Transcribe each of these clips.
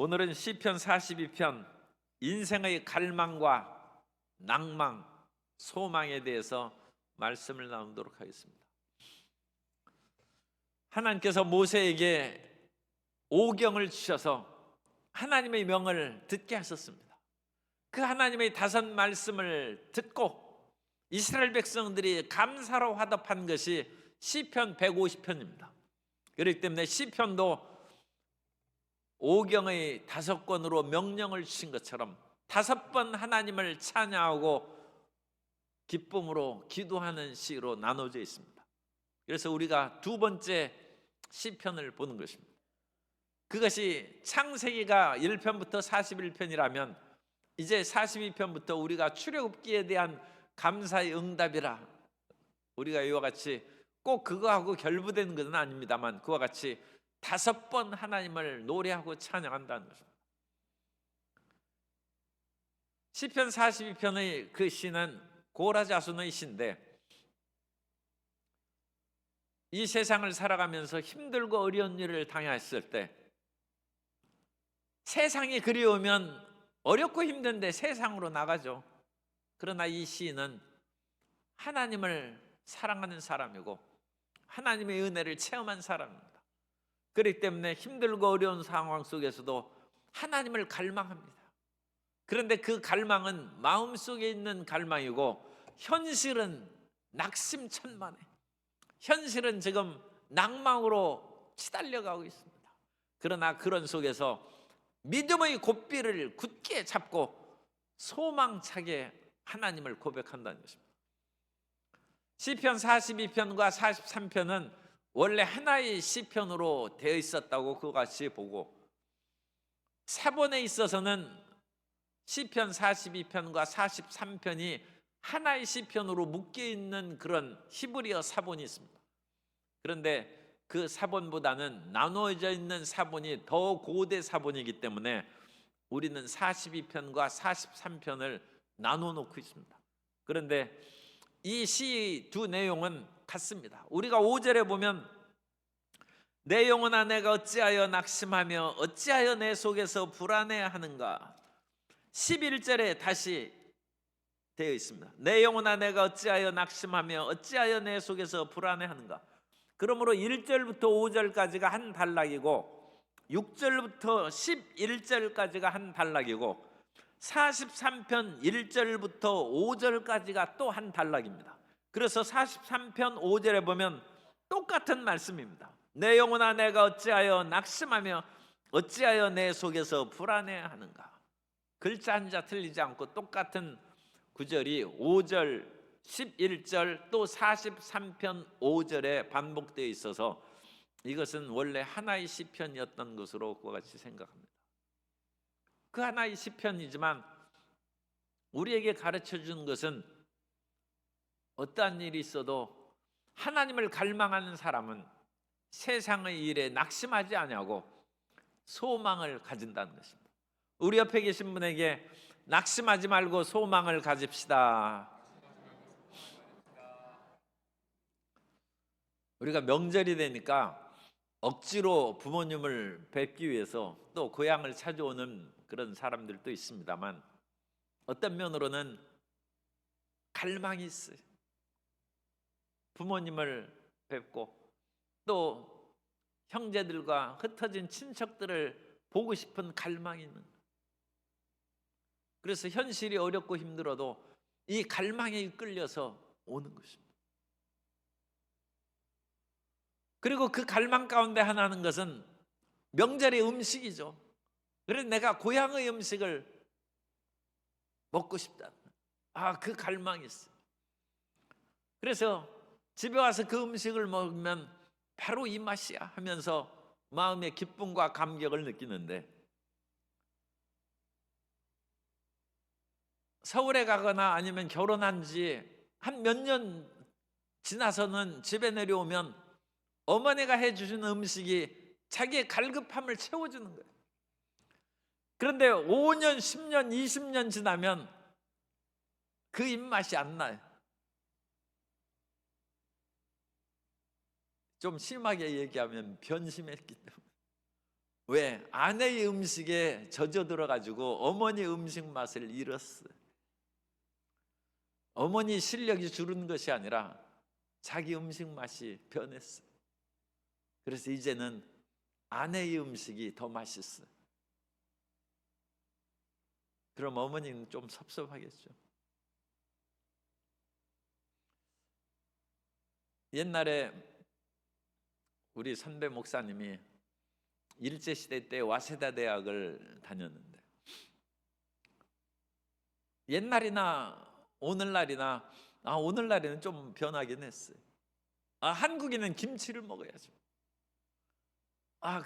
오늘은 시편 42편 인생의 갈망과 낭망, 소망에 대해서 말씀을 나누도록 하겠습니다. 하나님께서 모세에게 오경을 주셔서 하나님의 명을 듣게 하셨습니다. 그 하나님의 다섯 말씀을 듣고 이스라엘 백성들이 감사로 화답한 것이 시편 150편입니다. 그렇기 때문에 시편도 오경의 5권으로 명령을 주신 것처럼 5번 하나님을 찬양하고 기쁨으로 기도하는 시로 나눠져 있습니다. 그래서 우리가 두 번째 시편을 보는 것입니다. 그것이 창세기가 1편부터 41편이라면 이제 42편부터 우리가 출애굽기에 대한 감사의 응답이라, 우리가 이와 같이 꼭 그거하고 결부되는 것은 아닙니다만 그와 같이 5번 하나님을 노래하고 찬양한다는 것입니다. 시편 42편의 그 시는 고라 자손의 시인데, 이 세상을 살아가면서 힘들고 어려운 일을 당했을 때 세상이 그리우면 어렵고 힘든데 세상으로 나가죠. 그러나 이 시인은 하나님을 사랑하는 사람이고 하나님의 은혜를 체험한 사람입니다. 그렇기 때문에 힘들고 어려운 상황 속에서도 하나님을 갈망합니다. 그런데 그 갈망은 마음속에 있는 갈망이고 현실은 낙심천만에, 현실은 지금 낭망으로 시달려가고 있습니다. 그러나 그런 속에서 믿음의 곶비를 굳게 잡고 소망차게 하나님을 고백한다는 것입니다. 시편 42편과 43편은 원래 하나의 시편으로 되어 있었다고 그같이 보고, 사본에 있어서는 시편 42편과 43편이 하나의 시편으로 묶여 있는 그런 히브리어 사본이 있습니다. 그런데 그 사본보다는 나누어져 있는 사본이 더 고대 사본이기 때문에 우리는 42편과 43편을 나눠 놓고 있습니다. 그런데 이 시 두 내용은 같습니다. 우리가 5절에 보면 내 영혼아 내가 어찌하여 낙심하며 어찌하여 내 속에서 불안해하는가, 11절에 다시 되어 있습니다. 내 영혼아 내가 어찌하여 낙심하며 어찌하여 내 속에서 불안해하는가. 그러므로 1절부터 5절까지가 한 단락이고 6절부터 11절까지가 한 단락이고 43편 1절부터 5절까지가 또 한 단락입니다. 그래서 43편 5절에 보면 똑같은 말씀입니다. 내 영혼아 내가 어찌하여 낙심하며 어찌하여 내 속에서 불안해하는가. 글자 한자 틀리지 않고 똑같은 구절이 5절, 11절 또 43편 5절에 반복되어 있어서 이것은 원래 하나의 시편이었던 것으로 그와 같이 생각합니다. 그 하나의 시편이지만 우리에게 가르쳐 주는 것은 어떠한 일이 있어도 하나님을 갈망하는 사람은 세상의 일에 낙심하지 아니하고 소망을 가진다는 것입니다. 우리 옆에 계신 분에게 낙심하지 말고 소망을 가집시다. 우리가 명절이 되니까 억지로 부모님을 뵙기 위해서 또 고향을 찾아오는 그런 사람들도 있습니다만 어떤 면으로는 갈망이 있어요. 부모님을 뵙고 또 형제들과 흩어진 친척들을 보고 싶은 갈망이 있는 거예요. 그래서 현실이 어렵고 힘들어도 이 갈망에 이끌려서 오는 것입니다. 그리고 그 갈망 가운데 하나는 것은 명절의 음식이죠. 그래서 내가 고향의 음식을 먹고 싶다. 그 갈망이 있어요. 그래서 집에 와서 그 음식을 먹으면 바로 이 맛이야 하면서 마음의 기쁨과 감격을 느끼는데, 서울에 가거나 아니면 결혼한 지 한 몇 년 지나서는 집에 내려오면 어머니가 해주시는 음식이 자기의 갈급함을 채워주는 거예요. 그런데 5년, 10년, 20년 지나면 그 입맛이 안 나요. 좀 심하게 얘기하면 변심했기 때문에 왜? 아내의 음식에 젖어들어 가지고 어머니 음식 맛을 잃었어요. 어머니 실력이 줄은 것이 아니라 자기 음식 맛이 변했어요. 그래서 이제는 아내의 음식이 더 맛있어요. 그럼 어머니는 좀 섭섭하겠죠. 옛날에 우리 선배 목사님이 일제시대 때 와세다 대학을 다녔는데, 옛날이나 오늘날이나 오늘날에는 좀 변하긴 했어요. 한국인은 김치를 먹어야죠.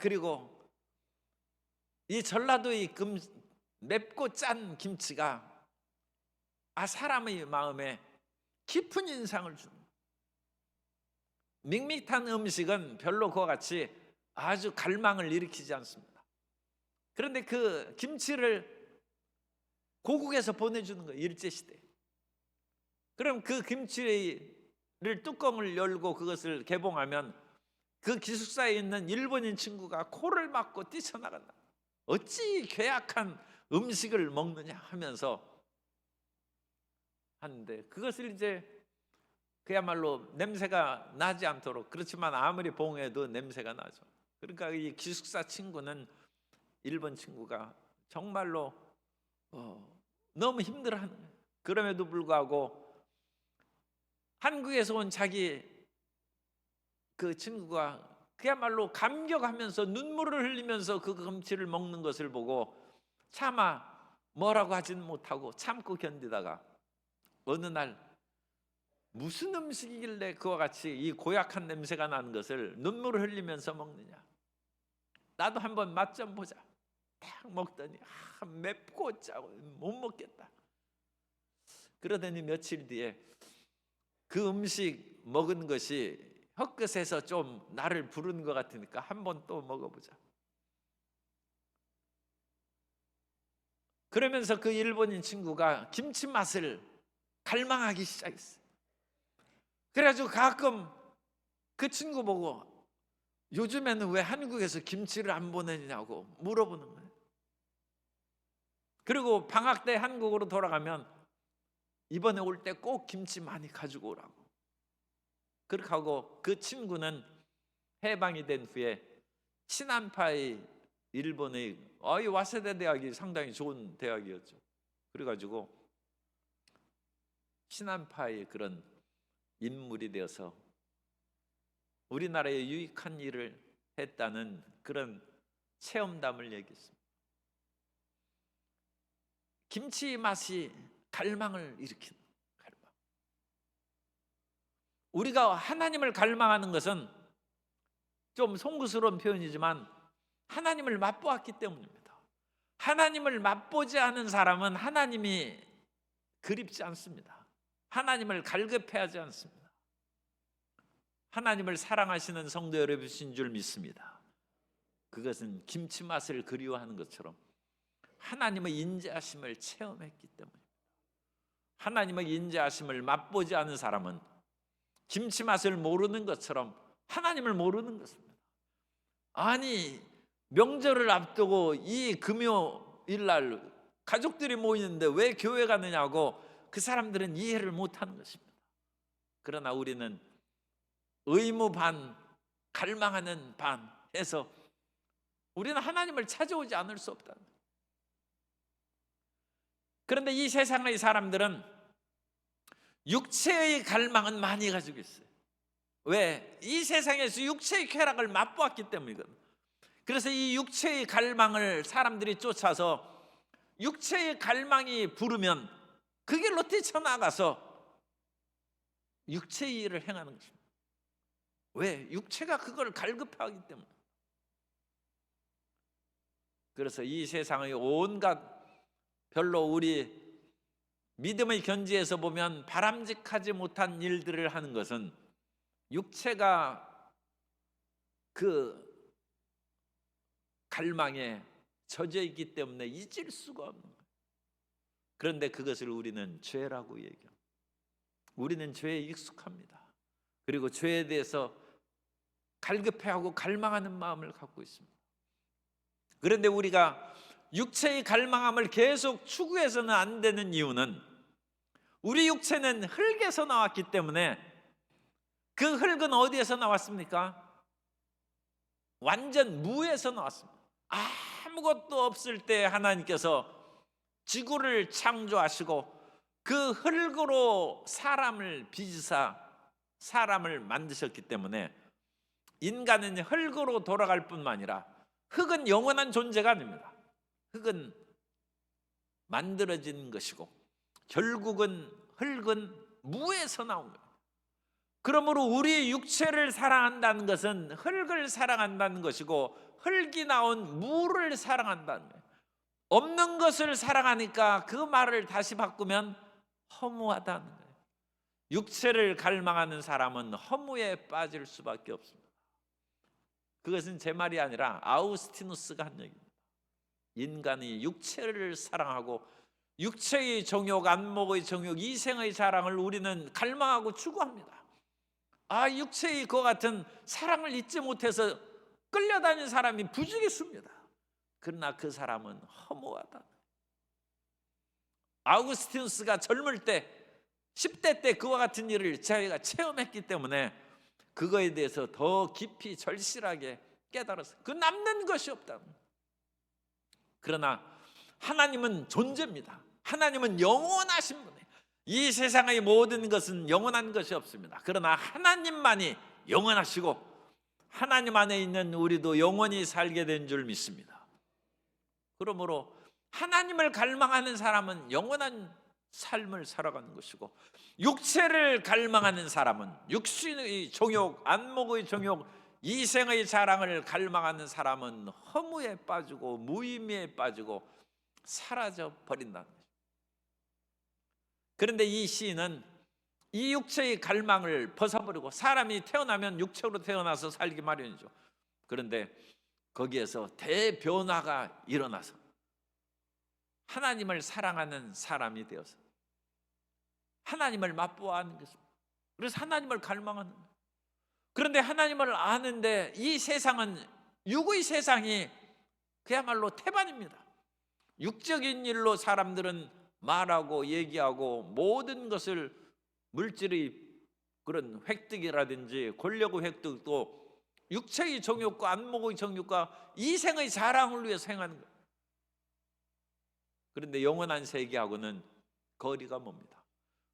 그리고 이 전라도의 맵고 짠 김치가 사람의 마음에 깊은 인상을 줍니다. 밋밋한 음식은 별로 그와 같이 아주 갈망을 일으키지 않습니다. 그런데 그 김치를 고국에서 보내주는 거예요, 일제시대. 그럼 그 김치를 뚜껑을 열고 그것을 개봉하면 그 기숙사에 있는 일본인 친구가 코를 막고 뛰쳐나간다. 어찌 괴악한 음식을 먹느냐 하면서 하는데, 그것을 이제 그야말로 냄새가 나지 않도록, 그렇지만 아무리 봉해도 냄새가 나죠. 그러니까 이 기숙사 친구는, 일본 친구가 정말로 너무 힘들어하는 거예요. 그럼에도 불구하고 한국에서 온 자기 그 친구가 그야말로 감격하면서 눈물을 흘리면서 그 김치를 먹는 것을 보고 차마 뭐라고 하지는 못하고 참고 견디다가 어느 날 무슨 음식이길래 그와 같이 이 고약한 냄새가 나는 것을 눈물을 흘리면서 먹느냐, 나도 한번 맛 좀 보자. 딱 먹더니 맵고 짜고 못 먹겠다. 그러더니 며칠 뒤에 그 음식 먹은 것이 헛것에서 좀 나를 부르는 것 같으니까 한번 또 먹어보자. 그러면서 그 일본인 친구가 김치 맛을 갈망하기 시작했어요. 그래가지고 가끔 그 친구 보고 요즘에는 왜 한국에서 김치를 안 보내냐고 물어보는 거예요. 그리고 방학 때 한국으로 돌아가면 이번에 올 때 꼭 김치 많이 가지고 오라고. 그렇게 하고 그 친구는 해방이 된 후에 친한파의 일본의 와세다 대학이 상당히 좋은 대학이었죠. 그래가지고 친한파의 그런 인물이 되어서 우리나라에 유익한 일을 했다는 그런 체험담을 얘기했습니다. 김치 맛이 갈망을 일으키는 갈망. 우리가 하나님을 갈망하는 것은 좀 송구스러운 표현이지만 하나님을 맛보았기 때문입니다. 하나님을 맛보지 않은 사람은 하나님이 그립지 않습니다. 하나님을 갈급해하지 않습니다. 하나님을 사랑하시는 성도 여러분이신 줄 믿습니다. 그것은 김치 맛을 그리워하는 것처럼 하나님의 인자하심을 체험했기 때문입니다. 하나님의 인자하심을 맛보지 않은 사람은 김치 맛을 모르는 것처럼 하나님을 모르는 것입니다. 아니, 명절을 앞두고 이 금요일 날 가족들이 모이는데 왜 교회 가느냐고 그 사람들은 이해를 못하는 것입니다. 그러나 우리는 의무 반, 갈망하는 반 해서 우리는 하나님을 찾아오지 않을 수 없다. 그런데 이 세상의 사람들은 육체의 갈망은 많이 가지고 있어요. 왜? 이 세상에서 육체의 쾌락을 맛보았기 때문이거든요. 그래서 이 육체의 갈망을 사람들이 쫓아서 육체의 갈망이 부르면 그 길로 뛰쳐나가서 육체의 일을 행하는 것입니다. 왜? 육체가 그걸 갈급하기 때문에. 그래서 이 세상의 온갖 별로 우리 믿음의 견지에서 보면 바람직하지 못한 일들을 하는 것은 육체가 그 갈망에 젖어 있기 때문에 잊을 수가 없는 거예요. 그런데 그것을 우리는 죄라고 얘기합니다. 우리는 죄에 익숙합니다. 그리고 죄에 대해서 갈급해하고 갈망하는 마음을 갖고 있습니다. 그런데 우리가 육체의 갈망함을 계속 추구해서는 안 되는 이유는 우리 육체는 흙에서 나왔기 때문에 그 흙은 어디에서 나왔습니까? 완전 무에서 나왔습니다. 아무것도 없을 때 하나님께서 지구를 창조하시고 그 흙으로 사람을 빚으사 사람을 만드셨기 때문에 인간은 흙으로 돌아갈 뿐만 아니라 흙은 영원한 존재가 아닙니다. 흙은 만들어진 것이고 결국은 흙은 무에서 나온 거예요. 그러므로 우리 육체를 사랑한다는 것은 흙을 사랑한다는 것이고 흙이 나온 무를 사랑한다는 거예요. 없는 것을 사랑하니까 그 말을 다시 바꾸면 허무하다는 거예요. 육체를 갈망하는 사람은 허무에 빠질 수밖에 없습니다. 그것은 제 말이 아니라 아우스티누스가 한 얘기입니다. 인간이 육체를 사랑하고 육체의 정욕, 안목의 정욕, 이생의 자랑을 우리는 갈망하고 추구합니다. 육체의 그와 같은 사랑을 잊지 못해서 끌려다니는 사람이 부지기수입니다. 그러나 그 사람은 허무하다. 아우구스티누스가 젊을 때 10대 때 그와 같은 일을 자기가 체험했기 때문에 그거에 대해서 더 깊이 절실하게 깨달았어요. 그 남는 것이 없다. 그러나 하나님은 존재입니다. 하나님은 영원하신 분이에요. 이 세상의 모든 것은 영원한 것이 없습니다. 그러나 하나님만이 영원하시고 하나님 안에 있는 우리도 영원히 살게 된 줄 믿습니다. 그러므로 하나님을 갈망하는 사람은 영원한 삶을 살아가는 것이고 육체를 갈망하는 사람은 육신의 종욕, 안목의 종욕, 이생의 자랑을 갈망하는 사람은 허무에 빠지고 무의미에 빠지고 사라져 버린다는 것입니다. 그런데 이 시인은 이 육체의 갈망을 벗어버리고 사람이 태어나면 육체로 태어나서 살기 마련이죠. 그런데 거기에서 대변화가 일어나서 하나님을 사랑하는 사람이 되어서 하나님을 맛보아하는 것입니다. 그래서 하나님을 갈망하는 거예요. 그런데 하나님을 아는데 이 세상은 육의 세상이 그야말로 태반입니다. 육적인 일로 사람들은 말하고 얘기하고 모든 것을 물질의 그런 획득이라든지 권력의 획득도 육체의 정욕과 안목의 정욕과 이생의 자랑을 위해서 행하는 거예요. 그런데 영원한 세계하고는 거리가 멉니다.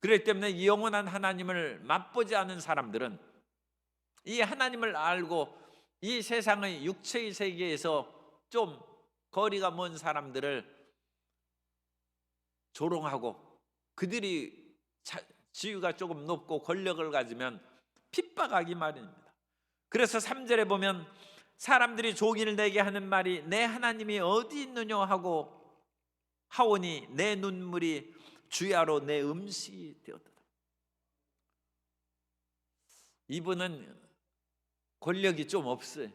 그렇기 때문에 이 영원한 하나님을 맛보지 않은 사람들은 이 하나님을 알고 이 세상의 육체의 세계에서 좀 거리가 먼 사람들을 조롱하고 그들이 지위가 조금 높고 권력을 가지면 핍박하기 마련입니다. 그래서 3절에 보면 사람들이 종일 내게 하는 말이 내 하나님이 어디 있느냐 하고 하오니 내 눈물이 주야로 내 음식이 되었다. 이분은 권력이 좀 없어요.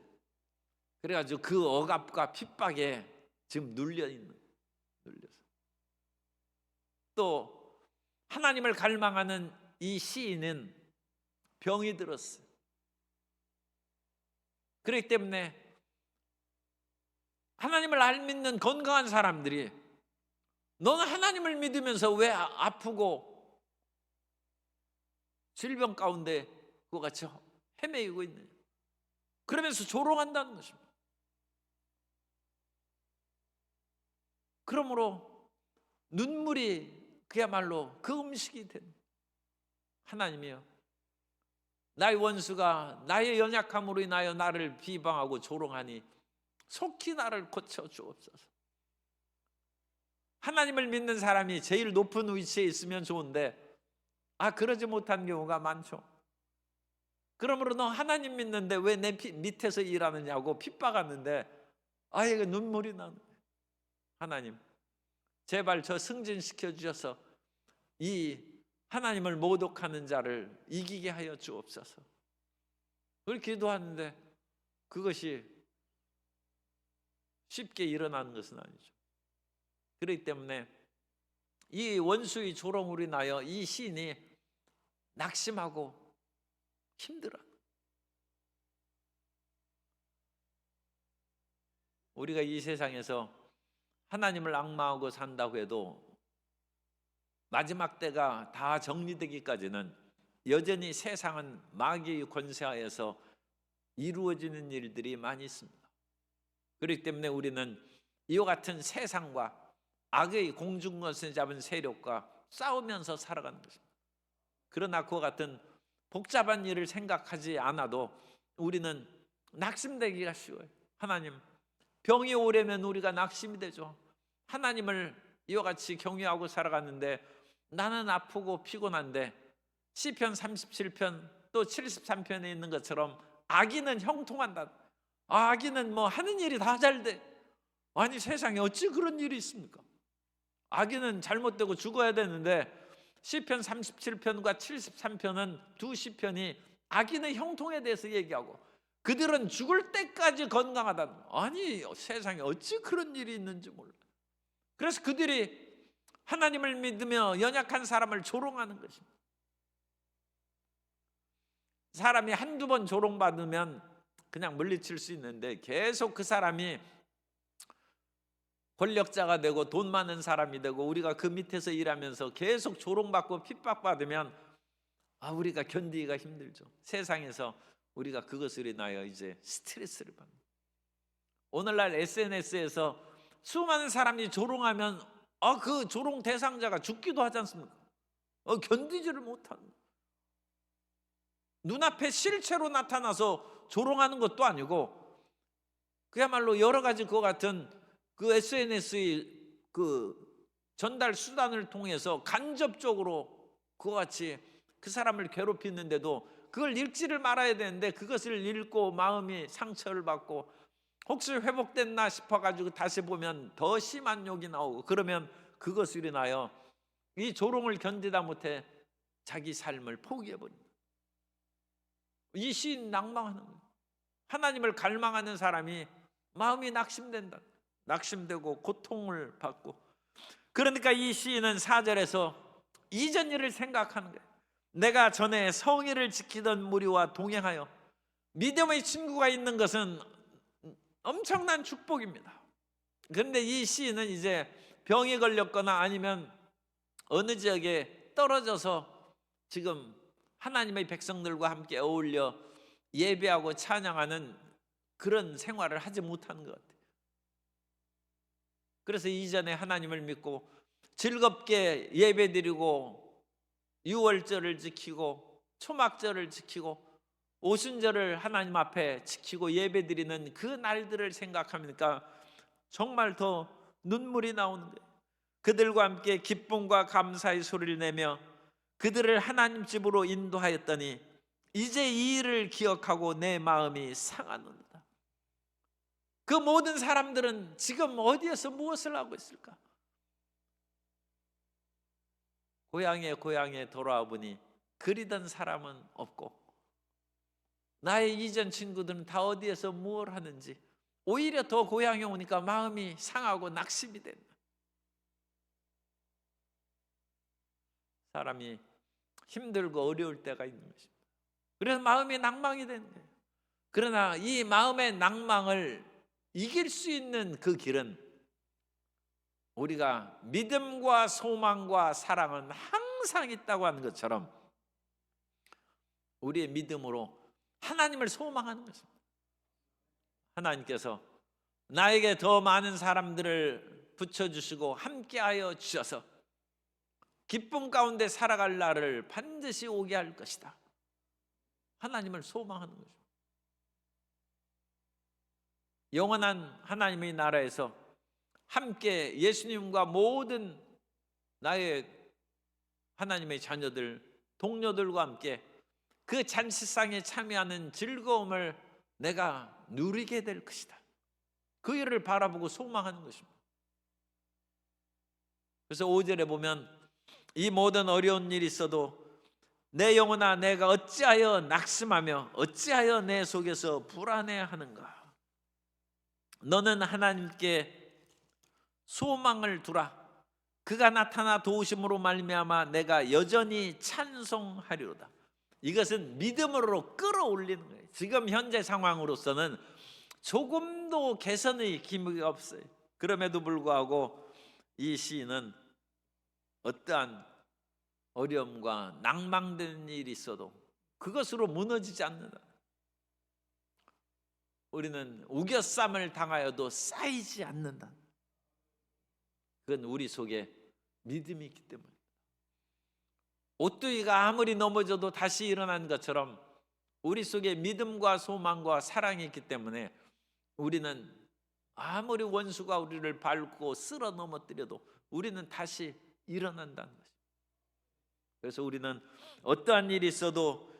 그래가지고 그 억압과 핍박에 지금 눌려서 또 하나님을 갈망하는 이 시인은 병이 들었어요. 그렇기 때문에 하나님을 안 믿는 건강한 사람들이 너는 하나님을 믿으면서 왜 아프고 질병 가운데 그와 같이 헤매이고 있느냐, 그러면서 조롱한다는 것입니다. 그러므로 눈물이 그야말로 그 음식이 된 하나님이여, 나의 원수가 나의 연약함으로 인하여 나를 비방하고 조롱하니 속히 나를 고쳐 주옵소서. 하나님을 믿는 사람이 제일 높은 위치에 있으면 좋은데 그러지 못한 경우가 많죠. 그러므로 너 하나님 믿는데 왜 내 밑에서 일하느냐고 핍박하는데 이거 눈물이 나는 거예요. 하나님 제발 저 승진시켜 주셔서 이 하나님을 모독하는 자를 이기게 하여 주옵소서. 그걸 기도하는데 그것이 쉽게 일어나는 것은 아니죠. 그렇기 때문에 이 원수의 조롱으로 인하여 이 시인이 낙심하고 힘들어. 우리가 이 세상에서 하나님을 앙망하고 산다고 해도 마지막 때가 다 정리되기까지는 여전히 세상은 마귀의 권세하에서 이루어지는 일들이 많이 있습니다. 그렇기 때문에 우리는 이와 같은 세상과 악의 공중권세 잡은 세력과 싸우면서 살아가는 것입니다. 그러나 그와 같은 복잡한 일을 생각하지 않아도 우리는 낙심되기가 쉬워요. 하나님, 병이 오려면 우리가 낙심이 되죠. 하나님을 이와 같이 경외하고 살아갔는데 나는 아프고 피곤한데 시편 37편 또 73편에 있는 것처럼 악인은 형통한다. 악인은 뭐 하는 일이 다 잘 돼. 아니 세상에 어찌 그런 일이 있습니까? 악인은 잘못되고 죽어야 되는데 시편 37편과 73편은 두 시편이 악인의 형통에 대해서 얘기하고 그들은 죽을 때까지 건강하다. 아니 세상에 어찌 그런 일이 있는지 몰라. 그래서 그들이 하나님을 믿으며 연약한 사람을 조롱하는 것입니다. 사람이 한두 번 조롱받으면 그냥 물리칠 수 있는데 계속 그 사람이 권력자가 되고 돈 많은 사람이 되고 우리가 그 밑에서 일하면서 계속 조롱받고 핍박받으면 우리가 견디기가 힘들죠. 세상에서 우리가 그것으로 인하여 이제 스트레스를 받는. 오늘날 SNS에서 수많은 사람이 조롱하면 그 조롱 대상자가 죽기도 하지 않습니까? 견디지를 못하는. 눈앞에 실체로 나타나서 조롱하는 것도 아니고 그야말로 여러 가지 그와 같은 그 SNS의 그 전달 수단을 통해서 간접적으로 그와 같이 그 사람을 괴롭히는데도 그걸 읽지를 말아야 되는데 그것을 읽고 마음이 상처를 받고 혹시 회복됐나 싶어가지고 다시 보면 더 심한 욕이 나오고 그러면 그것으로 인하여 이 조롱을 견디다 못해 자기 삶을 포기해버립니다. 이 시인 낭망하는 거예요. 하나님을 갈망하는 사람이 마음이 낙심된다. 낙심되고 고통을 받고 그러니까 이 시인은 4절에서 이전 일을 생각하는 거예요. 내가 전에 성의를 지키던 무리와 동행하여 믿음의 친구가 있는 것은 엄청난 축복입니다. 그런데 이 시인은 이제 병이 걸렸거나 아니면 어느 지역에 떨어져서 지금 하나님의 백성들과 함께 어울려 예배하고 찬양하는 그런 생활을 하지 못하는 것 같아요. 그래서 이전에 하나님을 믿고 즐겁게 예배드리고 유월절을 지키고 초막절을 지키고 오순절을 하나님 앞에 지키고 예배드리는 그 날들을 생각하니까 정말 더 눈물이 나오는 거예요. 그들과 함께 기쁨과 감사의 소리를 내며 그들을 하나님 집으로 인도하였더니 이제 이 일을 기억하고 내 마음이 상하노라. 그 모든 사람들은 지금 어디에서 무엇을 하고 있을까? 고향에 돌아와 보니 그리던 사람은 없고 나의 이전 친구들은 다 어디에서 무엇을 하는지 오히려 더 고향에 오니까 마음이 상하고 낙심이 된다. 사람이 힘들고 어려울 때가 있는 것입니다. 그래서 마음이 낭망이 되는 거예요. 그러나 이 마음의 낭망을 이길 수 있는 그 길은 우리가 믿음과 소망과 사랑은 항상 있다고 하는 것처럼 우리의 믿음으로 하나님을 소망하는 것입니다. 하나님께서 나에게 더 많은 사람들을 붙여주시고 함께하여 주셔서 기쁨 가운데 살아갈 날을 반드시 오게 할 것이다. 하나님을 소망하는 거죠. 영원한 하나님의 나라에서 함께 예수님과 모든 나의 하나님의 자녀들, 동료들과 함께 그 잔치상에 참여하는 즐거움을 내가 누리게 될 것이다. 그 일을 바라보고 소망하는 것입니다. 그래서 5절에 보면 이 모든 어려운 일이 있어도 내 영혼아 내가 어찌하여 낙심하며 어찌하여 내 속에서 불안해하는가. 너는 하나님께 소망을 두라. 그가 나타나 도우심으로 말미암아 내가 여전히 찬송하리로다. 이것은 믿음으로 끌어올리는 거예요. 지금 현재 상황으로서는 조금도 조금도 개선의 기미가 없어요. 그럼에도 불구하고 이 시인은 어떠한 어려움과 낭망되는 일이 있어도 그것으로 무너지지 않는다. 우리는 우겨쌈을 당하여도 쌓이지 않는다. 그건 우리 속에 믿음이 있기 때문입니다. 오뚜기가 아무리 넘어져도 다시 일어난 것처럼 우리 속에 믿음과 소망과 사랑이 있기 때문에 우리는 아무리 원수가 우리를 밟고 쓸어 넘어뜨려도 우리는 다시 일어난다는 것입니다. 그래서 우리는 어떠한 일이 있어도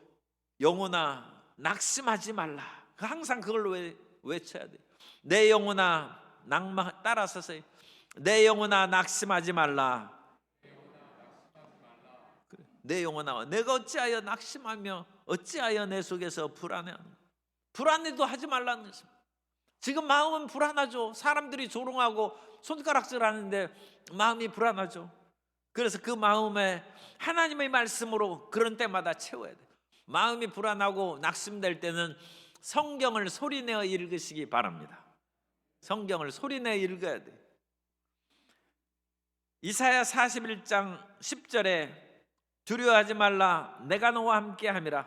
영혼아 낙심하지 말라. 항상 그걸 외쳐야 돼. 내 영혼아 따라서서 내 영혼아 낙심하지 말라. 내 영혼아 내가 어찌하여 낙심하며 어찌하여 내 속에서 불안해하는가. 불안해도 하지 말라는 것입니다. 지금 마음은 불안하죠. 사람들이 조롱하고 손가락질하는데 마음이 불안하죠. 그래서 그 마음에 하나님의 말씀으로 그런 때마다 채워야 돼. 마음이 불안하고 낙심될 때는 성경을 소리내어 읽으시기 바랍니다. 성경을 소리내어 읽어야 돼. 이사야 41장 10절에 두려워하지 말라 내가 너와 함께 함이라.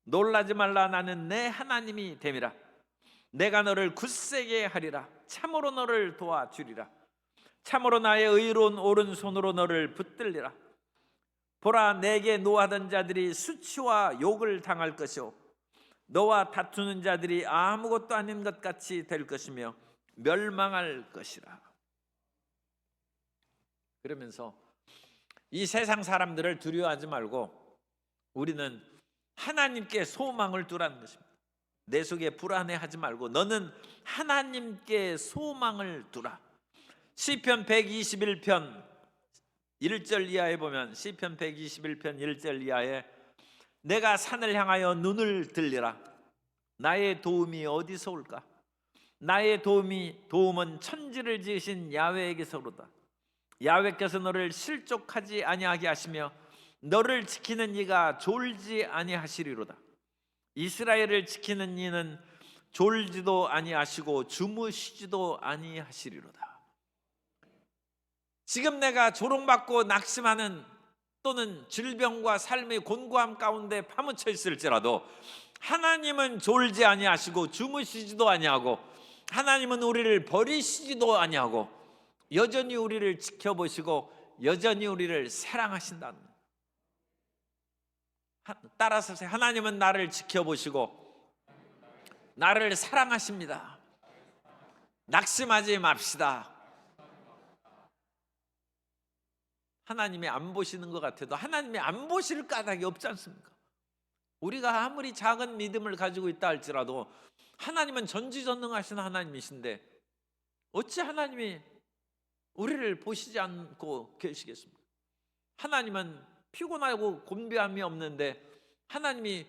놀라지 말라 나는 내 하나님이 됨이라. 내가 너를 굳세게 하리라. 참으로 너를 도와주리라. 참으로 나의 의로운 오른손으로 너를 붙들리라. 보라 내게 노하던 자들이 수치와 욕을 당할 것이요 너와 다투는 자들이 아무것도 아닌 것 같이 될 것이며 멸망할 것이라. 그러면서 이 세상 사람들을 두려워하지 말고 우리는 하나님께 소망을 두라는 것입니다. 내 속에 불안해하지 말고 너는 하나님께 소망을 두라. 시편 121편 1절 이하에 보면 시편 121편 1절 이하에 내가 산을 향하여 눈을 들리라. 나의 도움이 어디서 올까? 나의 도움은 천지를 지으신 야훼에게서로다. 야훼께서 너를 실족하지 아니하게 하시며 너를 지키는 이가 졸지 아니하시리로다. 이스라엘을 지키는 이는 졸지도 아니하시고 주무시지도 아니하시리로다. 지금 내가 조롱받고 낙심하는 또는 질병과 삶의 곤고함 가운데 파묻혀 있을지라도 하나님은 졸지 아니하시고 주무시지도 아니하고 하나님은 우리를 버리시지도 아니하고 여전히 우리를 지켜보시고 여전히 우리를 사랑하신다는 거예요. 따라서 하나님은 나를 지켜보시고 나를 사랑하십니다. 낙심하지 맙시다. 하나님이 안 보시는 것 같아도 하나님이 안 보실 까닭이 없지 않습니까? 우리가 아무리 작은 믿음을 가지고 있다 할지라도 하나님은 전지전능하신 하나님이신데 어찌 하나님이 우리를 보시지 않고 계시겠습니까? 하나님은 피곤하고 곤비함이 없는데 하나님이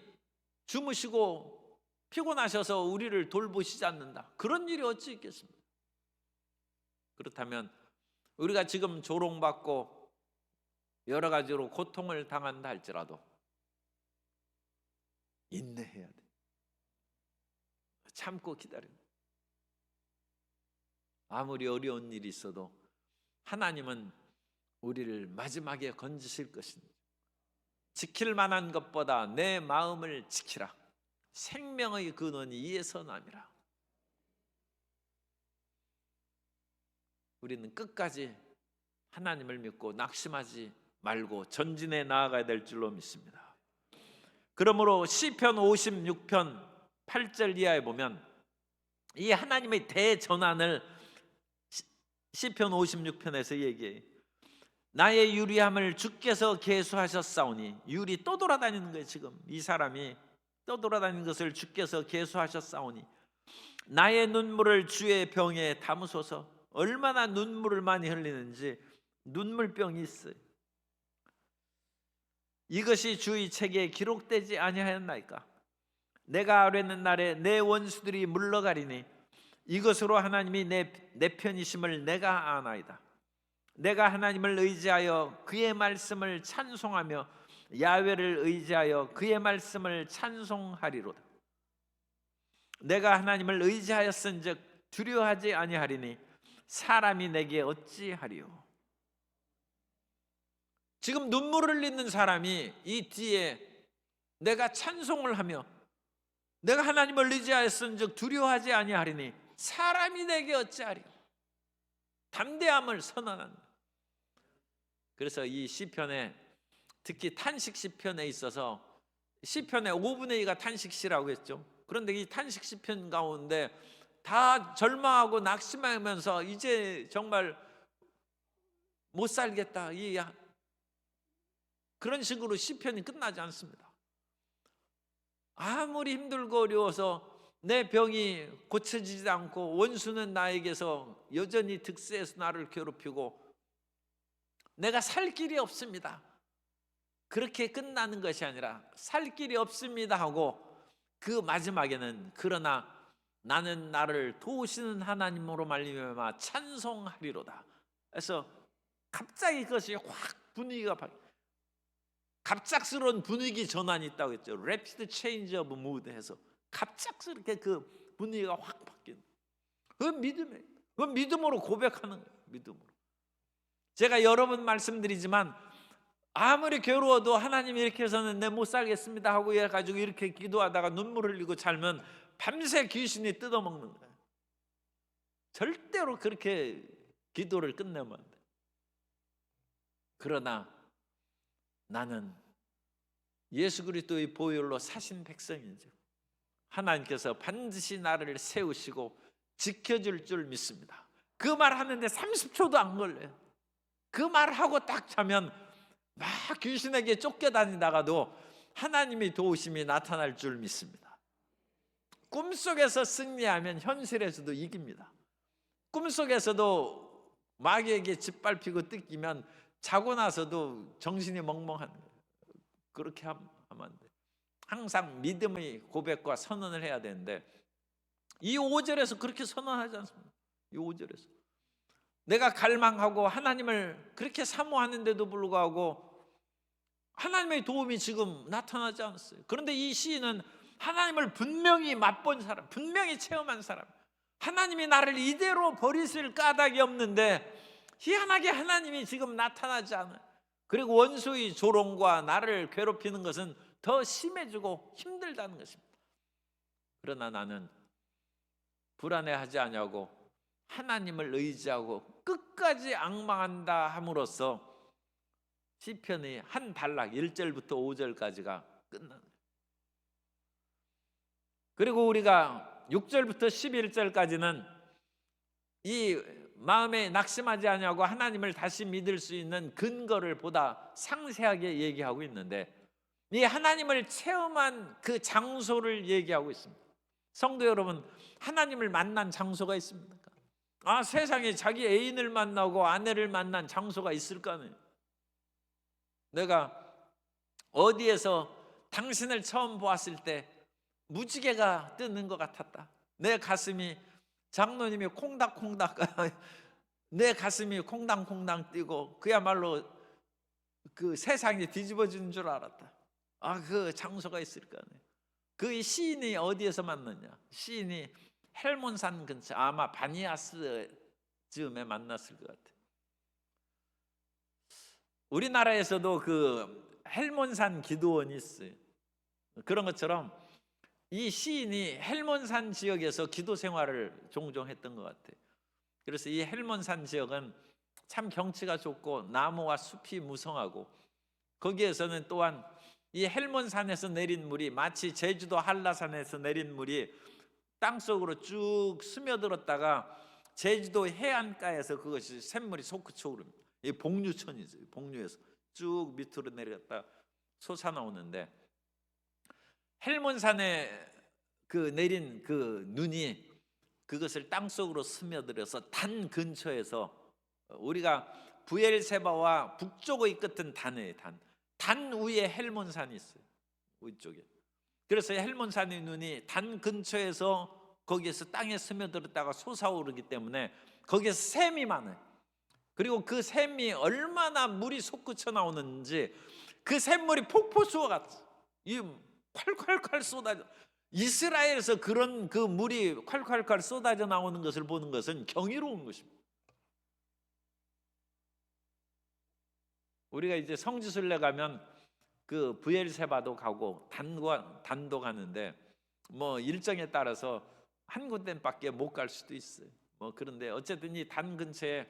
주무시고 피곤하셔서 우리를 돌보시지 않는다. 그런 일이 어찌 있겠습니까? 그렇다면 우리가 지금 조롱받고 여러 가지로 고통을 당한다 할지라도 인내해야 돼. 참고 기다려. 아무리 어려운 일이 있어도 하나님은 우리를 마지막에 건지실 것입니다. 지킬 만한 것보다 내 마음을 지키라. 생명의 근원이 이에서 남이라. 우리는 끝까지 하나님을 믿고 낙심하지 말고 전진해 나아가야 될 줄로 믿습니다. 그러므로 시편 56편 8절 이하에 보면 이 하나님의 대전환을 시편 56편에서 얘기해요. 나의 유리함을 주께서 계수하셨사오니. 율이 떠돌아다니는 거예요. 지금 이 사람이 떠돌아다니는 것을 주께서 계수하셨사오니 나의 눈물을 주의 병에 담으소서. 얼마나 눈물을 많이 흘리는지 눈물병이 있어요. 이것이 주의 책에 기록되지 아니하였나이까? 내가 아뢰는 날에 내 원수들이 물러가리니 이것으로 하나님이 내 편이심을 내가 아나이다. 내가 하나님을 의지하여 그의 말씀을 찬송하며 야훼를 의지하여 그의 말씀을 찬송하리로다. 내가 하나님을 의지하였은즉 두려워하지 아니하리니 사람이 내게 어찌하리요. 지금 눈물을 흘리는 사람이 이 뒤에 내가 찬송을 하며 내가 하나님을 의지하였은즉 두려워하지 아니하리니 사람이 내게 어찌하리요. 담대함을 선언한다. 그래서 이 시편에, 특히 탄식 시편에 있어서 시편의 5분의 2가 탄식시라고 했죠. 그런데 이 탄식 시편 가운데 다 절망하고 낙심하면서 이제 정말 못 살겠다, 그런 식으로 시편이 끝나지 않습니다. 아무리 힘들고 어려워서 내 병이 고쳐지지 않고 원수는 나에게서 여전히 득세해서 나를 괴롭히고 내가 살 길이 없습니다, 그렇게 끝나는 것이 아니라 살 길이 없습니다 하고 그 마지막에는 그러나 나는 나를 도우시는 하나님으로 말미암아 찬송하리로다. 그래서 갑자기 그것이 확 분위기가 갑작스러운 분위기 전환이 있다고 했죠. Rapid change of mood 해서 갑작스럽게 그 분위기가 확 바뀌는. 그건 믿음이에요. 그건 믿음으로 고백하는 거예요. 믿음으로. 제가 여러 번 말씀드리지만 아무리 괴로워도 하나님이 이렇게 해서는 내 못 살겠습니다 하고 해가지고 이렇게 기도하다가 눈물 흘리고 살면 밤새 귀신이 뜯어먹는 거예요. 절대로 그렇게 기도를 끝내면 안 돼. 그러나 나는 예수 그리스도의 보혈로 사신 백성이죠. 하나님께서 반드시 나를 세우시고 지켜줄 줄 믿습니다. 그 말 하는데 30초도 안 걸려요. 그 말하고 딱 자면 막 귀신에게 쫓겨다니다가도 하나님의 도우심이 나타날 줄 믿습니다. 꿈속에서 승리하면 현실에서도 이깁니다. 꿈속에서도 마귀에게 짓밟히고 뜯기면 자고 나서도 정신이 멍멍한 거예요. 그렇게 하면 안 돼요. 항상 믿음의 고백과 선언을 해야 되는데 이 5절에서 그렇게 선언하지 않습니다. 이 5절에서 내가 갈망하고 하나님을 그렇게 사모하는데도 불구하고 하나님의 도움이 지금 나타나지 않았어요. 그런데 이 시인은 하나님을 분명히 맛본 사람, 분명히 체험한 사람, 하나님이 나를 이대로 버리실 까닭이 없는데 희한하게 하나님이 지금 나타나지 않아요. 그리고 원수의 조롱과 나를 괴롭히는 것은 더 심해지고 힘들다는 것입니다. 그러나 나는 불안해하지 아니하고 하나님을 의지하고 끝까지 앙망한다 함으로써 시편이 한 단락 1절부터 5절까지가 끝나는 거예요. 그리고 우리가 6절부터 11절까지는 이 마음에 낙심하지 아니하고 하나님을 다시 믿을 수 있는 근거를 보다 상세하게 얘기하고 있는데 이 하나님을 체험한 그 장소를 얘기하고 있습니다. 성도 여러분, 하나님을 만난 장소가 있습니까? 세상에 자기 애인을 만나고 아내를 만난 장소가 있을까는? 내가 어디에서 당신을 처음 보았을 때 무지개가 뜨는 것 같았다. 내 가슴이 장로님이 콩닥콩닥 내 가슴이 콩당콩당 뛰고 그야말로 그 세상이 뒤집어지는 줄 알았다. 그 장소가 있을까네. 그 시인이 어디에서 만났냐? 시인이 헬몬산 근처 아마 바니아스 즈음에 만났을 것 같아요. 우리나라에서도 그 헬몬산 기도원이 있어요. 그런 것처럼 이 시인이 헬몬산 지역에서 기도 생활을 종종 했던 것 같아요. 그래서 이 헬몬산 지역은 참 경치가 좋고 나무와 숲이 무성하고 거기에서는 또한 이 헬몬산에서 내린 물이 마치 제주도 한라산에서 내린 물이 땅속으로 쭉 스며들었다가 제주도 해안가에서 그것이 샘물이 솟구쳐 오릅니다. 이 복류천이죠. 복류에서 쭉 밑으로 내려갔다 솟아나오는데 헬몬산에 그 내린 그 눈이 그것을 땅속으로 스며들어서 단 근처에서 우리가 부엘세바와 북쪽의 끝은 단이에요. 단 위에 헬몬산이 있어요. 위쪽에. 그래서 헬몬산의 눈이 단 근처에서 거기에서 땅에 스며들었다가 솟아오르기 때문에 거기에서 샘이 많아요. 그리고 그 샘이 얼마나 물이 솟구쳐 나오는지 그 샘물이 폭포수와 같이 이 콸콸콸 쏟아져 이스라엘에서 그런 그 물이 콸콸콸 쏟아져 나오는 것을 보는 것은 경이로운 것입니다. 우리가 이제 성지순례 가면 그 브엘세바도 가고 단도 가는데 뭐 일정에 따라서 한 군데밖에 못 갈 수도 있어요. 뭐 그런데 어쨌든 이 단 근처에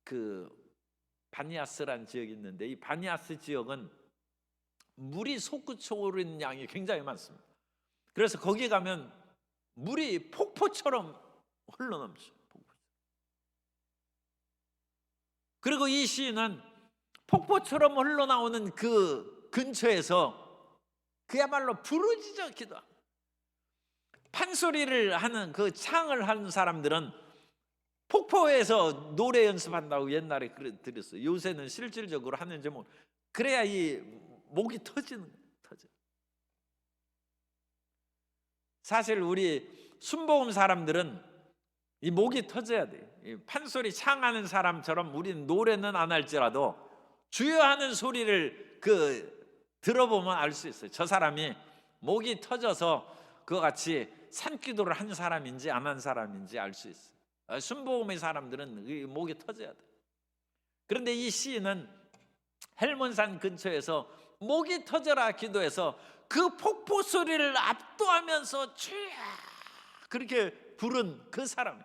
그 바니아스란 지역이 있는데, 이 바니아스 지역은 물이 솟구쳐 오르는 양이 굉장히 많습니다. 그래서 거기 가면 물이 폭포처럼 흘러넘쳐요. 그리고 이 시인은 폭포처럼 흘러나오는 그 근처에서 그야말로 부르짖어 기도합니다. 판소리를 하는 그 창을 하는 사람들은 폭포에서 노래 연습한다고 옛날에 들었어요. 요새는 실질적으로 하는지 뭐, 그래야 이 목이 터지는 터져. 사실 우리 순복음 사람들은 이 목이 터져야 돼. 이 판소리 창하는 사람처럼 우리는 노래는 안 할지라도 주여 하는 소리를 들어보면 알 수 있어요. 저 사람이 목이 터져서 그와 같이 산기도를 한 사람인지 안 한 사람인지 알 수 있어요. 순복음의 사람들은 목이 터져야 돼. 그런데 이 시인은 헬몬산 근처에서 목이 터져라 기도해서 그 폭포 소리를 압도하면서 주야 그렇게 부른 그 사람.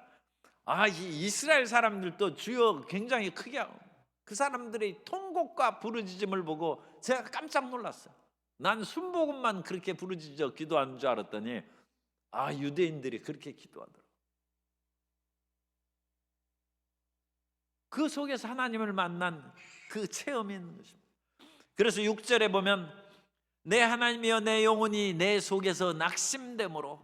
이 이스라엘 사람들도 주여 굉장히 크게 하고, 그 사람들의 통곡과 부르짖음을 보고 제가 깜짝 놀랐어요. 난 순복음만 그렇게 부르짖어 기도하는 줄 알았더니 유대인들이 그렇게 기도하더라고요. 그 속에서 하나님을 만난 그 체험이 있는 것입니다. 그래서 6절에 보면 내 하나님이여 내 영혼이 내 속에서 낙심됨으로,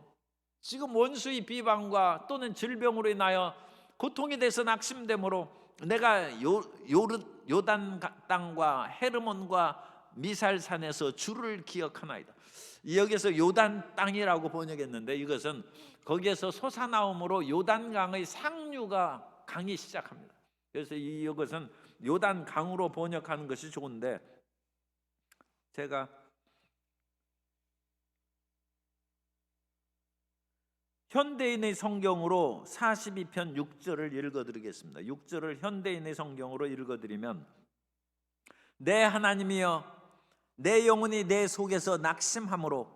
지금 원수의 비방과 또는 질병으로 인하여 고통이 돼서 낙심됨으로 내가 요단 땅과 헤르몬과 미살산에서 주를 기억하나이다. 여기서 요단 땅이라고 번역했는데 이것은 거기에서 솟아나옴으로 요단강의 상류가 강이 시작합니다. 그래서 이것은 요단 강으로 번역하는 것이 좋은데, 제가 현대인의 성경으로 42편 6절을 읽어드리겠습니다. 6절을 현대인의 성경으로 읽어드리면 내 하나님이여 내 영혼이 내 속에서 낙심함으로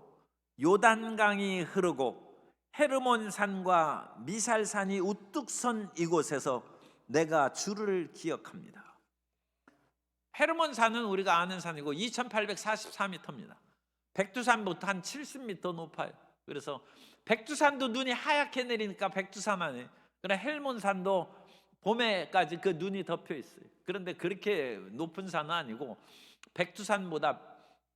요단강이 흐르고 헤르몬산과 미살산이 우뚝 선 이곳에서 내가 주를 기억합니다. 헤르몬산은 우리가 아는 산이고 2844m입니다. 백두산부터 한 70m 높아요. 그래서 백두산도 눈이 하얗게 내리니까 백두산 아니에요. 그러나 헬몬산도 봄에까지 그 눈이 덮여 있어요. 그런데 그렇게 높은 산은 아니고 백두산보다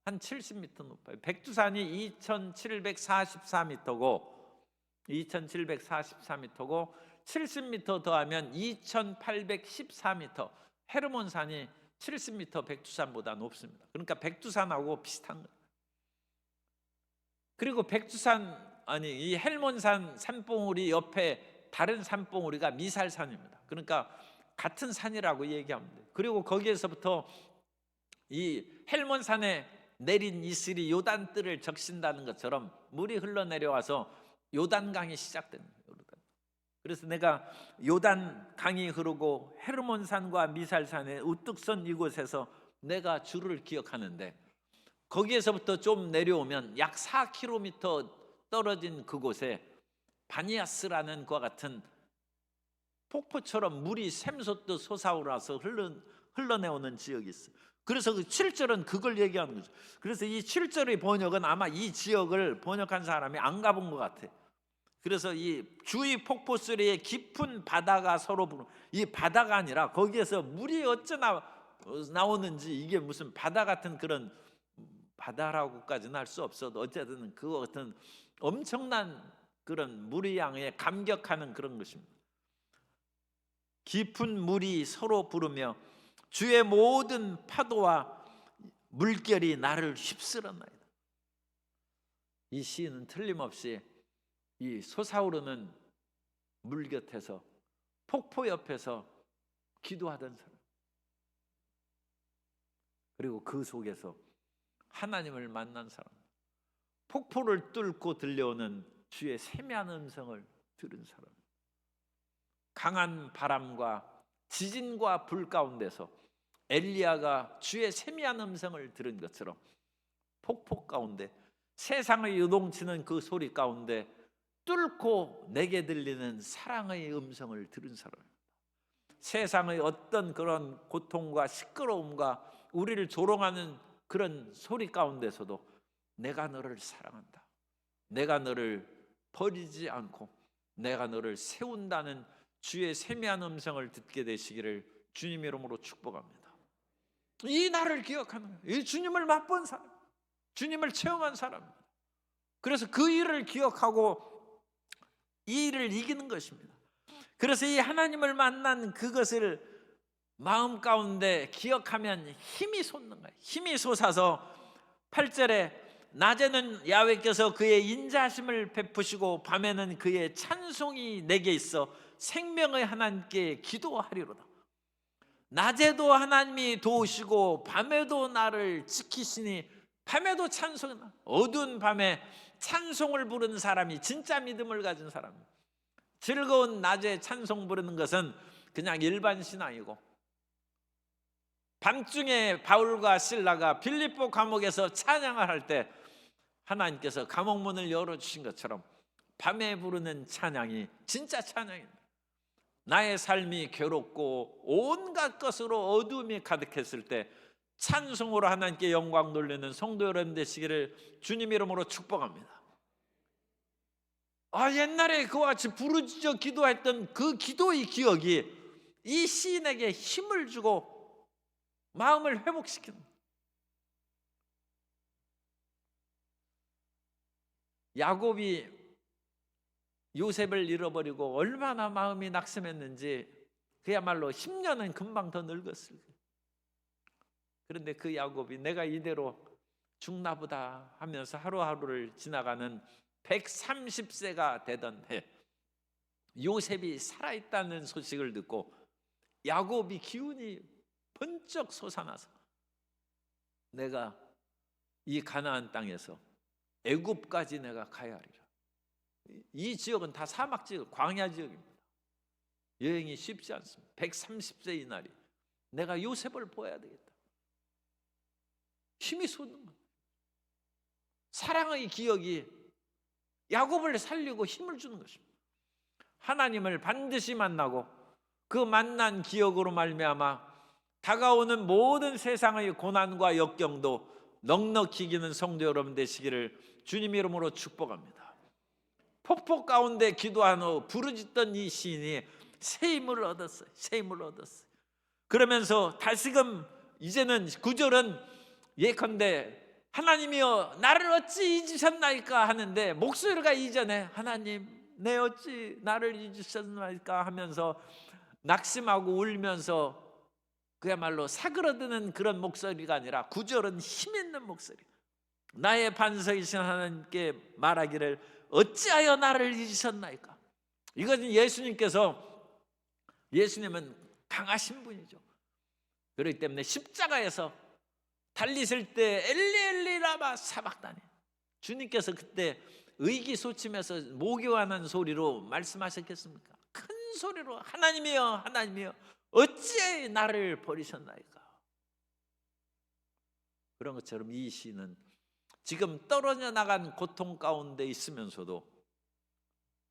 한 70m 높아요. 백두산이 2744m고 70m 더하면 2814m. 헤르몬산이 70m 백두산보다 높습니다. 그러니까 백두산하고 비슷한 거예요. 그리고 이 헬몬산 산봉우리 옆에 다른 산봉우리가 미살산입니다. 그러니까 같은 산이라고 얘기하면 돼요. 그리고 거기에서부터 이 헬몬산에 내린 이슬이 요단뜰을 적신다는 것처럼 물이 흘러내려와서 요단강이 시작됩니다. 그래서 내가 요단강이 흐르고 헤르몬산과 미살산의 우뚝 선 이곳에서 내가 주를 기억하는데, 거기에서부터 좀 내려오면 약 4km 떨어진 그곳에 바니아스라는 것과 같은 폭포처럼 물이 샘솟듯 솟아올라서 흘러내오는 지역이 있어요. 그래서 그 7절은 그걸 얘기하는 거죠. 그래서 이 7절의 번역은 아마 이 지역을 번역한 사람이 안 가본 것 같아요. 그래서 이 주의 폭포 소리에 깊은 바다가 서로 부르는, 이 바다가 아니라 거기에서 물이 어째 나오는지, 이게 무슨 바다 같은 그런, 바다라고까지는 할 수 없어도 어쨌든 그 같은 엄청난 그런 물의 양에 감격하는 그런 것입니다. 깊은 물이 서로 부르며 주의 모든 파도와 물결이 나를 휩쓸었나이다. 이 시인은 틀림없이 이 솟아오르는 물 곁에서, 폭포 옆에서 기도하던 사람, 그리고 그 속에서 하나님을 만난 사람, 폭포를 뚫고 들려오는 주의 세미한 음성을 들은 사람, 강한 바람과 지진과 불 가운데서 엘리야가 주의 세미한 음성을 들은 것처럼 폭포 가운데 세상의 요동치는 그 소리 가운데 뚫고 내게 들리는 사랑의 음성을 들은 사람입니다. 세상의 어떤 그런 고통과 시끄러움과 우리를 조롱하는 그런 소리 가운데서도 내가 너를 사랑한다, 내가 너를 버리지 않고 내가 너를 세운다는 주의 세미한 음성을 듣게 되시기를 주님 이름으로 축복합니다. 이 나를 기억하는 거예요. 이 주님을 맛본 사람, 주님을 체험한 사람입니다. 그래서 그 일을 기억하고 이 일을 이기는 것입니다. 그래서 이 하나님을 만난 그것을 마음 가운데 기억하면 힘이 솟는 거예요. 힘이 솟아서 8절에 낮에는 야훼께서 그의 인자하심을 베푸시고 밤에는 그의 찬송이 내게 있어 생명의 하나님께 기도하리로다. 낮에도 하나님이 도우시고 밤에도 나를 지키시니 밤에도 찬송이 나. 어두운 밤에 찬송을 부르는 사람이 진짜 믿음을 가진 사람입니다. 즐거운 낮에 찬송 부르는 것은 그냥 일반 신앙이고, 밤중에 바울과 실라가 빌립보 감옥에서 찬양을 할 때 하나님께서 감옥문을 열어주신 것처럼 밤에 부르는 찬양이 진짜 찬양입니다. 나의 삶이 괴롭고 온갖 것으로 어두움이 가득했을 때 찬송으로 하나님께 영광 돌리는 성도 여러분 되시기를 주님 이름으로 축복합니다. 옛날에 그와 같이 부르짖어 기도했던 그 기도의 기억이 이 시인에게 힘을 주고 마음을 회복시키는, 야곱이 요셉을 잃어버리고 얼마나 마음이 낙심했는지 그야말로 10년은 금방 더 늙었을 거예요. 그런데 그 야곱이 내가 이대로 죽나보다 하면서 하루하루를 지나가는 130세가 되던 해, 요셉이 살아있다는 소식을 듣고 야곱이 기운이 번쩍 솟아나서 내가 이 가나안 땅에서 애굽까지 내가 가야 하리라. 이 지역은 다 사막 지역, 광야 지역입니다. 여행이 쉽지 않습니다. 130세 이날이 내가 요셉을 보아야 되겠다. 힘이 솟는 거예요. 사랑의 기억이 야곱을 살리고 힘을 주는 것입니다. 하나님을 반드시 만나고 그 만난 기억으로 말미암아 다가오는 모든 세상의 고난과 역경도 넉넉히 이기는 성도 여러분 되시기를 주님 이름으로 축복합니다. 폭포 가운데 기도한 후 부르짖던 이 시인이 새 힘을 얻었어요. 새 힘을 얻었어요. 그러면서 다시금 이제는 9절은 예컨대 하나님이여 나를 어찌 잊으셨나이까 하는데, 목소리가 이전에 하나님 내 어찌 나를 잊으셨나이까 하면서 낙심하고 울면서 그야말로 사그러드는 그런 목소리가 아니라 9절은 힘있는 목소리, 나의 반석이신 하나님께 말하기를 어찌하여 나를 잊으셨나이까. 이것은 예수님은 강하신 분이죠. 그렇기 때문에 십자가에서 달리실 때 엘리 엘리 라마 사박다니, 주님께서 그때 의기소침해서 모교하는 소리로 말씀하셨겠습니까? 큰 소리로 하나님이여 하나님이여 어찌 나를 버리셨나이까. 그런 것처럼 이 시는 지금 떨어져 나간 고통 가운데 있으면서도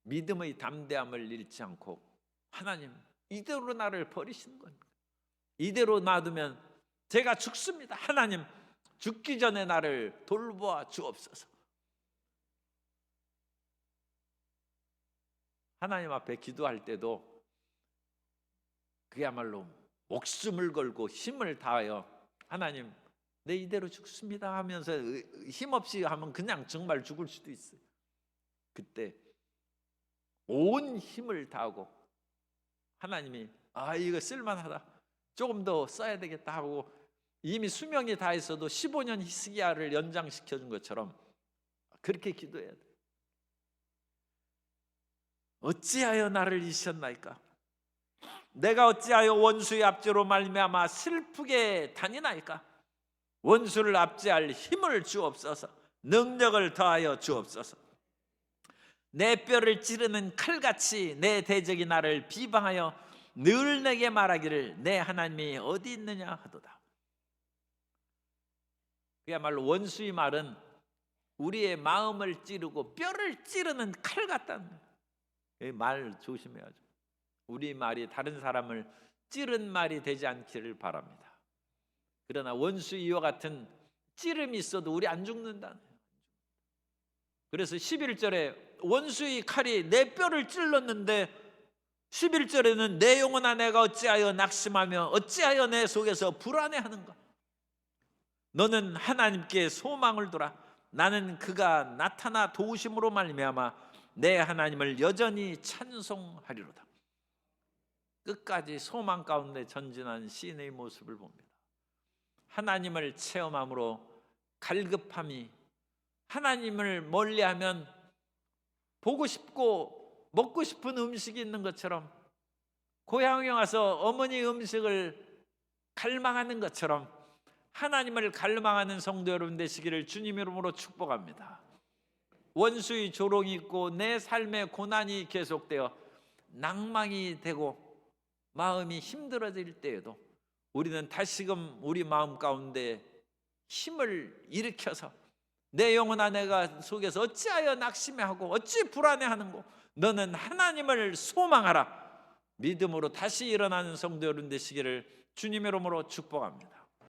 믿음의 담대함을 잃지 않고 하나님 이대로 나를 버리시는 겁니다. 이대로 놔두면 제가 죽습니다. 하나님 죽기 전에 나를 돌보아 주옵소서. 하나님 앞에 기도할 때도 그야말로 목숨을 걸고 힘을 다하여 하나님 내 이대로 죽습니다 하면서 힘없이 하면 그냥 정말 죽을 수도 있어요. 그때 온 힘을 다하고 하나님이 이거 쓸만하다, 조금 더 써야 되겠다 하고 이미 수명이 다 있어도 15년 히스기야를 연장시켜준 것처럼 그렇게 기도해야 돼. 어찌하여 나를 잊으셨나이까. 내가 어찌하여 원수의 압제로 말미암아 슬프게 다니나이까. 원수를 압제할 힘을 주옵소서. 능력을 더하여 주옵소서. 내 뼈를 찌르는 칼같이 내 대적이 나를 비방하여 늘 내게 말하기를 내 하나님이 어디 있느냐 하도다. 그야말로 원수의 말은 우리의 마음을 찌르고 뼈를 찌르는 칼 같다는 말 조심해야죠. 우리 말이 다른 사람을 찌른 말이 되지 않기를 바랍니다. 그러나 원수의 이와 같은 찌름이 있어도 우리 안 죽는다. 그래서 11절에 원수의 칼이 내 뼈를 찔렀는데 11절에는 내 영혼아 내가 어찌하여 낙심하며 어찌하여 내 속에서 불안해하는가. 너는 하나님께 소망을 두라. 나는 그가 나타나 도우심으로 말미암아 내 하나님을 여전히 찬송하리로다. 끝까지 소망 가운데 전진한 시인의 모습을 봅니다. 하나님을 체험함으로 갈급함이, 하나님을 멀리하면 보고 싶고 먹고 싶은 음식이 있는 것처럼, 고향에 와서 어머니 음식을 갈망하는 것처럼 하나님을 갈망하는 성도 여러분 되시기를 주님 이름으로 축복합니다. 원수의 조롱이 있고 내 삶의 고난이 계속되어 낭망이 되고 마음이 힘들어질 때에도 우리는 다시금 우리 마음 가운데 힘을 일으켜서 내 영혼아 내가 속에서 어찌하여 낙심해하고 어찌 불안해하는고 너는 하나님을 소망하라. 믿음으로 다시 일어나는 성도 여러분 되시기를 주님의 이름으로 축복합니다.